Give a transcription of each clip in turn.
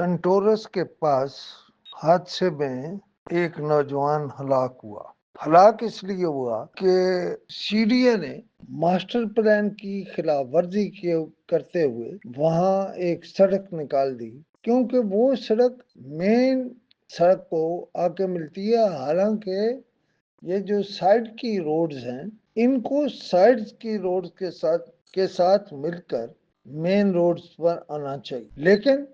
Centaurus के पास हादसे में एक नौजवान हलाक हुआ। हलाक इसलिए हुआ कि सीडीए ने मास्टर प्लान की खिलाफ वर्जी करते हुए वहां एक सड़क निकाल दी, क्योंकि वो सड़क मेन सड़क को आके मिलती है। हालांकि ये जो साइड की रोड्स हैं, इनको साइड की रोड के साथ मिलकर मेन रोड्स पर आना चाहिए, लेकिन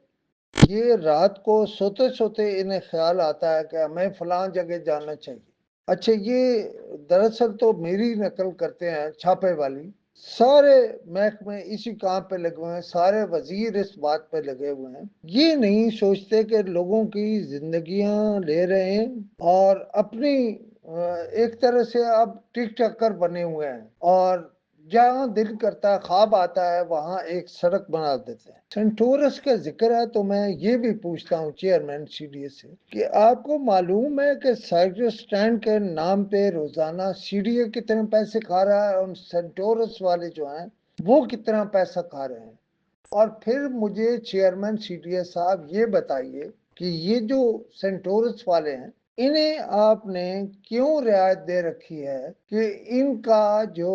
ये रात को सोते सोते इन्हें ख्याल आता है कि हमें फलां जगह जाना चाहिए। अच्छा, ये दरअसल तो मेरी नकल करते हैं छापे वाली। सारे महकमे इसी काम पे लगे हुए हैं, सारे वजीर इस बात पे लगे हुए हैं। ये नहीं सोचते कि लोगों की जिंदगियां ले रहे हैं और अपनी एक तरह से अब टिक टक्कर बने हुए हैं, और जहाँ दिल करता है, ख्वाब आता है, वहां एक सड़क बना देते हैं। सेंटोरस का जिक्र है तो मैं ये भी पूछता हूँ चेयरमैन सीडीए से कि आपको मालूम है कि साइकिल स्टैंड के नाम पे रोजाना सीडीए कितने पैसे खा रहा है और सेंटोरस वाले जो हैं वो कितना पैसा खा रहे हैं? और फिर मुझे चेयरमैन सीडीए साहब ये बताइए कि ये जो सेंटोरस वाले हैं, इन्हें आपने क्यों रियायत दे रखी है कि इनका जो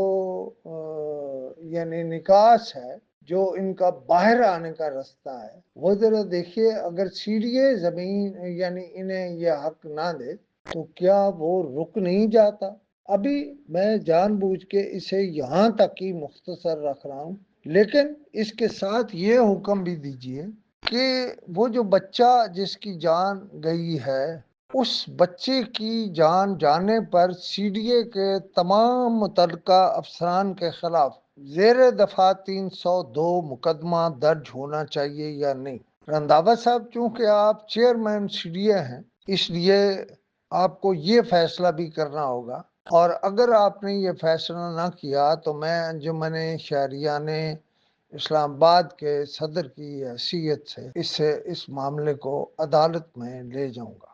यानी निकास है, जो इनका बाहर आने का रास्ता है, वो जरा देखिए। अगर सीडीए जमीन यानी इन्हें ये हक ना दे तो क्या वो रुक नहीं जाता? अभी मैं जानबूझ के इसे यहाँ तक ही मुख्तसर रख रहा हूँ, लेकिन इसके साथ ये हुक्म भी दीजिए कि वो जो बच्चा जिसकी जान गई है, उस बच्चे की जान जाने पर सीडीए के तमाम मुतल्लिका अफसरान के खिलाफ जेर दफा 302 मुकदमा दर्ज होना चाहिए या नहीं? रंधावा साहब, चूंकि आप चेयरमैन सीडीए हैं, इसलिए आपको ये फैसला भी करना होगा, और अगर आपने ये फैसला ना किया तो मैं अंजुमन शहरियाने इस्लामाबाद के सदर की हैसियत से इस मामले को अदालत में ले जाऊंगा।